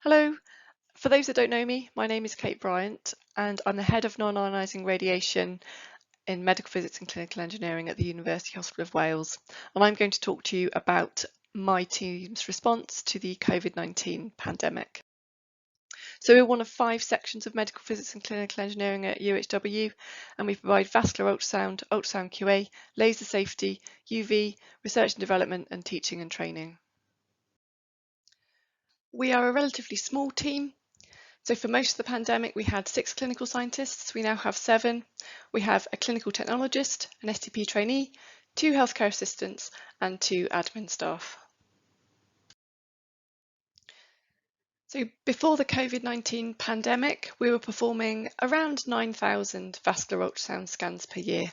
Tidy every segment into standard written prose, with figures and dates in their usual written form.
Hello, for those that don't know me, my name is Kate Bryant and I'm the Head of Non-Ionising Radiation in Medical Physics and Clinical Engineering at the University Hospital of Wales. And I'm going to talk to you about my team's response to the COVID-19 pandemic. So we're one of 5 sections of Medical Physics and Clinical Engineering at UHW, and we provide vascular ultrasound, ultrasound QA, laser safety, UV, research and development, and teaching and training. We are a relatively small team. So for most of the pandemic, we had 6 clinical scientists. We now have 7. We have a clinical technologist, an STP trainee, 2 healthcare assistants, and 2 admin staff. So before the COVID-19 pandemic, we were performing around 9,000 vascular ultrasound scans per year.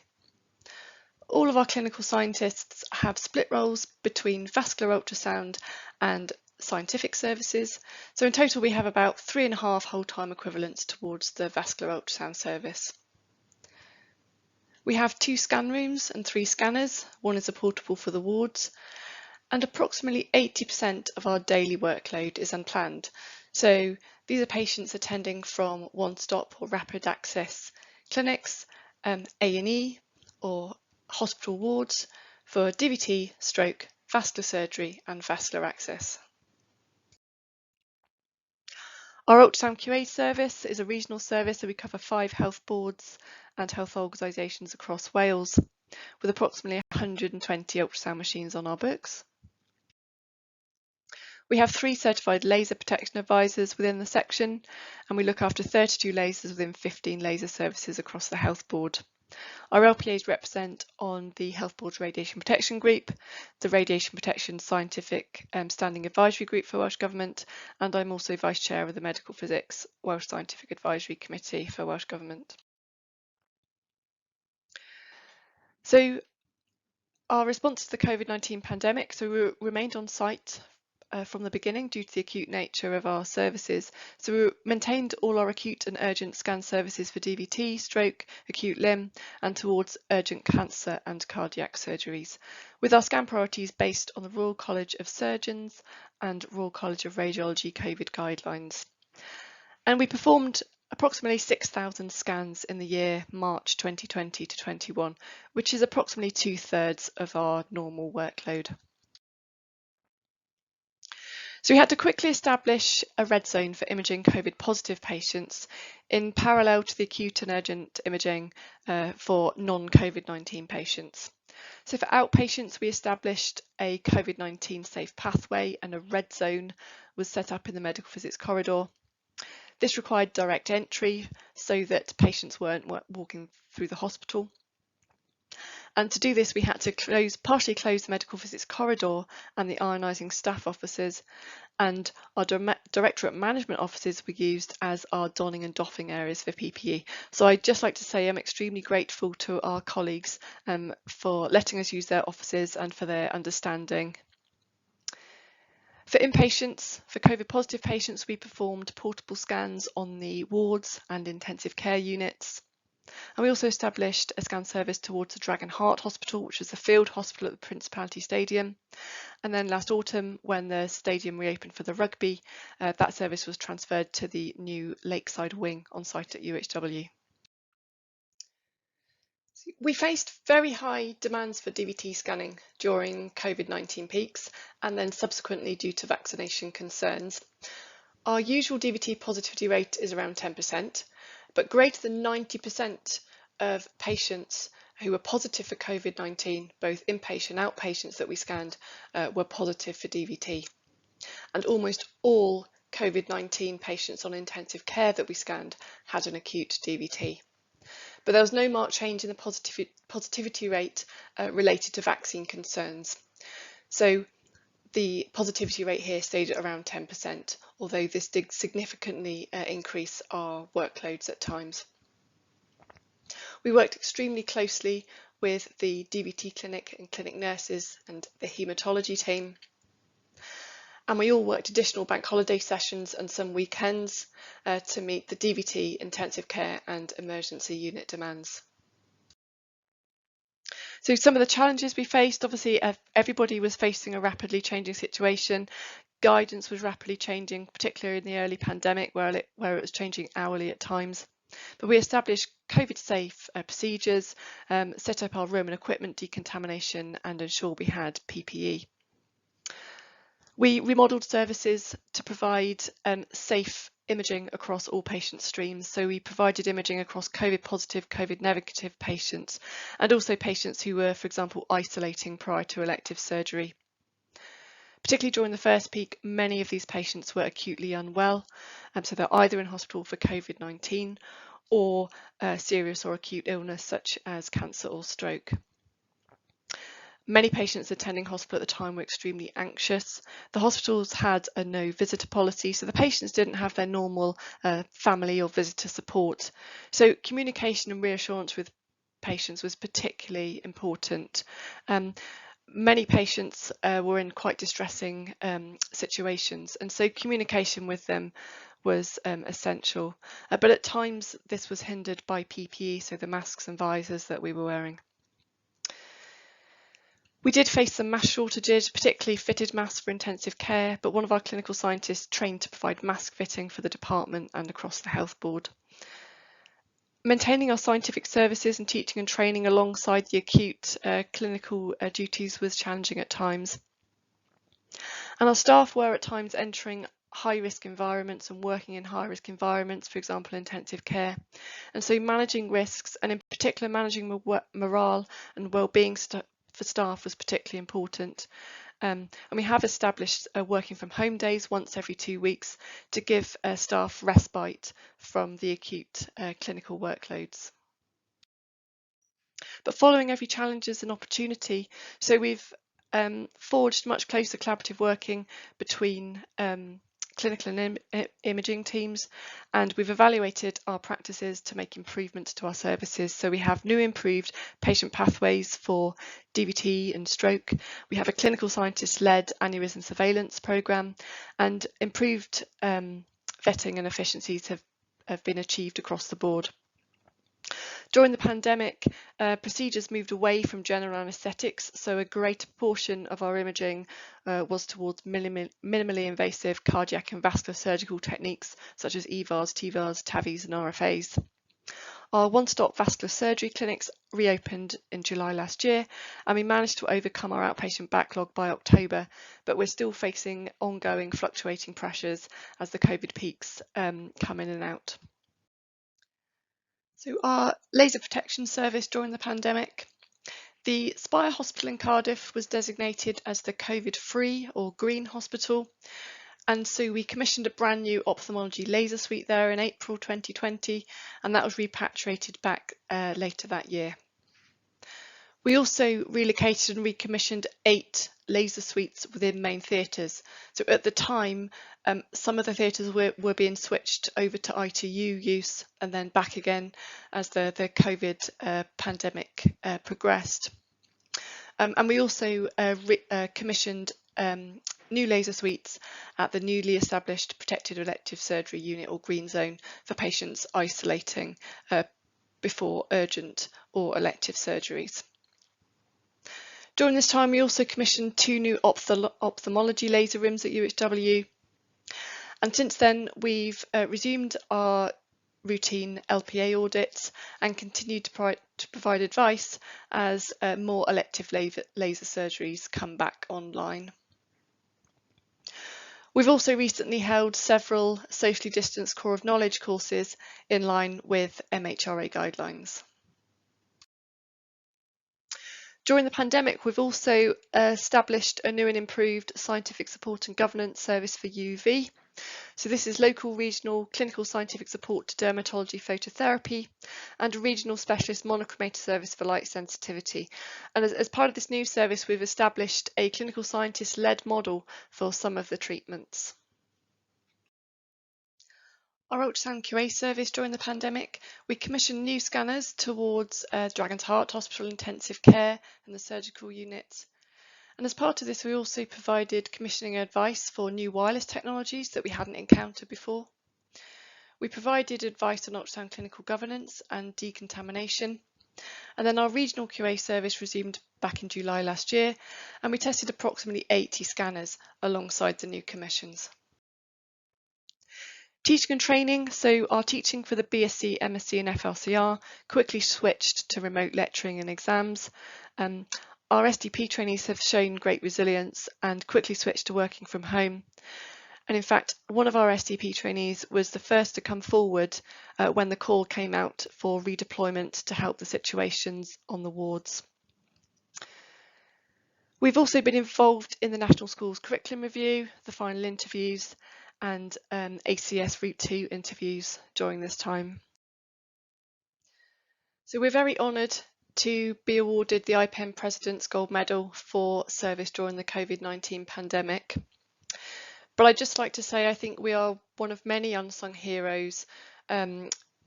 All of our clinical scientists have split roles between vascular ultrasound and scientific services. So in total, we have about 3.5 whole-time equivalents towards the vascular ultrasound service. We have 2 scan rooms and 3 scanners. One is a portable for the wards, and approximately 80% of our daily workload is unplanned. So these are patients attending from one-stop or rapid access clinics, A&E or hospital wards for DVT, stroke, vascular surgery and vascular access. Our Ultrasound QA service is a regional service, so we cover 5 health boards and health organisations across Wales, with approximately 120 ultrasound machines on our books. We have 3 certified laser protection advisors within the section, and we look after 32 lasers within 15 laser services across the health board. Our LPAs represent on the Health Board's Radiation Protection Group, the Radiation Protection Scientific Standing Advisory Group for Welsh Government, and I'm also Vice Chair of the Medical Physics Welsh Scientific Advisory Committee for Welsh Government. So our response to the COVID-19 pandemic, so we remained on site from the beginning due to the acute nature of our services. So we maintained all our acute and urgent scan services for DVT, stroke, acute limb, and towards urgent cancer and cardiac surgeries, with our scan priorities based on the Royal College of Surgeons and Royal College of Radiology COVID guidelines. And we performed approximately 6,000 scans in the year March 2020 to 21, which is approximately 2/3 of our normal workload. So we had to quickly establish a red zone for imaging COVID positive patients in parallel to the acute and urgent imaging for non-COVID-19 patients. So for outpatients, we established a COVID-19 safe pathway, and a red zone was set up in the medical physics corridor. This required direct entry so that patients weren't walking through the hospital. And to do this, we had to partially close the medical physics corridor and the ionising staff offices, and our directorate management offices were used as our donning and doffing areas for PPE. So I'd just like to say I'm extremely grateful to our colleagues for letting us use their offices and for their understanding. For inpatients, for COVID positive patients, we performed portable scans on the wards and intensive care units. And we also established a scan service towards the Dragon Heart Hospital, which was the field hospital at the Principality Stadium. And then last autumn, when the stadium reopened for the rugby, that service was transferred to the new Lakeside wing on site at UHW. We faced very high demands for DVT scanning during COVID-19 peaks, and then subsequently due to vaccination concerns. Our usual DVT positivity rate is around 10%. But greater than 90% of patients who were positive for COVID-19, both inpatient and outpatients that we scanned, were positive for DVT. And almost all COVID-19 patients on intensive care that we scanned had an acute DVT. But there was no marked change in the positivity rate related to vaccine concerns. So the positivity rate here stayed at around 10%, although this did significantly increase our workloads at times. We worked extremely closely with the DVT clinic and clinic nurses and the haematology team. And we all worked additional bank holiday sessions and some weekends to meet the DVT intensive care and emergency unit demands. So some of the challenges we faced, obviously everybody was facing a rapidly changing situation. Guidance was rapidly changing, particularly in the early pandemic where it was changing hourly at times. But we established COVID-safe procedures, set up our room and equipment decontamination, and ensured we had PPE. We remodelled services to provide safe imaging across all patient streams. So we provided imaging across COVID positive, COVID negative patients, and also patients who were, for example, isolating prior to elective surgery. Particularly during the first peak, many of these patients were acutely unwell, so they're either in hospital for COVID-19 or serious or acute illness such as cancer or stroke. Many patients attending hospital at the time were extremely anxious. The hospitals had a no visitor policy, so the patients didn't have their normal family or visitor support. So communication and reassurance with patients was particularly important. Many patients were in quite distressing situations, and so communication with them was essential. But at times this was hindered by PPE, so the masks and visors that we were wearing. We did face some mask shortages, particularly fitted masks for intensive care, but one of our clinical scientists trained to provide mask fitting for the department and across the health board. Maintaining our scientific services and teaching and training alongside the acute clinical duties was challenging at times. And our staff were at times entering high-risk environments and working in high-risk environments, for example, intensive care. And so managing risks, and in particular managing morale and well-being for staff, was particularly important. And we have established working from home days once every 2 weeks to give staff respite from the acute clinical workloads. But following every challenge is an opportunity. So we've forged much closer collaborative working between clinical and imaging teams, and we've evaluated our practices to make improvements to our services. So we have new improved patient pathways for DVT and stroke. We have a clinical scientist-led aneurysm surveillance programme, and improved vetting and efficiencies have been achieved across the board. During the pandemic, procedures moved away from general anaesthetics, so a greater portion of our imaging was towards minimally invasive cardiac and vascular surgical techniques such as EVARs, TVARs, TAVIs and RFAs. Our one-stop vascular surgery clinics reopened in July last year, and we managed to overcome our outpatient backlog by October, but we're still facing ongoing fluctuating pressures as the COVID peaks come in and out. So our laser protection service during the pandemic. The Spire Hospital in Cardiff was designated as the COVID-free or green hospital, and so we commissioned a brand new ophthalmology laser suite there in April 2020, and that was repatriated back later that year. We also relocated and recommissioned 8 laser suites within main theatres. So at the time, some of the theatres were being switched over to ITU use and then back again as the COVID pandemic progressed. And we also commissioned new laser suites at the newly established Protected Elective Surgery Unit or Green Zone for patients isolating before urgent or elective surgeries. During this time, we also commissioned 2 new ophthalmology laser rooms at UHW. And since then, we've resumed our routine LPA audits and continued to provide advice as more elective laser surgeries come back online. We've also recently held several socially distanced core of knowledge courses in line with MHRA guidelines. During the pandemic, we've also established a new and improved scientific support and governance service for UV. So this is local, regional, clinical scientific support to dermatology phototherapy, and a regional specialist monochromator service for light sensitivity. And as part of this new service, we've established a clinical scientist-led model for some of the treatments. Our Ultrasound QA service during the pandemic, we commissioned new scanners towards Dragon's Heart Hospital Intensive Care and the surgical unit. And as part of this, we also provided commissioning advice for new wireless technologies that we hadn't encountered before. We provided advice on ultrasound clinical governance and decontamination. And then our regional QA service resumed back in July last year, and we tested approximately 80 scanners alongside the new commissions. Teaching and training, so our teaching for the BSc, MSc and FLCR quickly switched to remote lecturing and exams. Our SDP trainees have shown great resilience and quickly switched to working from home. And in fact, one of our SDP trainees was the first to come forward when the call came out for redeployment to help the situations on the wards. We've also been involved in the National Schools Curriculum Review, the final interviews, and ACS Route 2 interviews during this time. So we're very honoured to be awarded the IPEM President's Gold Medal for service during the Covid-19 pandemic. But I'd just like to say I think we are one of many unsung heroes,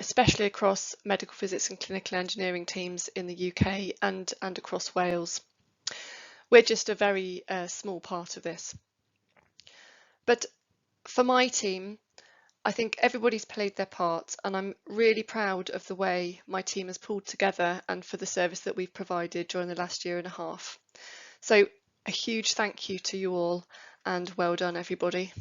especially across medical physics and clinical engineering teams in the UK and across Wales. We're just a very small part of this. But for my team, I think everybody's played their part, and I'm really proud of the way my team has pulled together and for the service that we've provided during the last year and a half. So a huge thank you to you all, and well done everybody.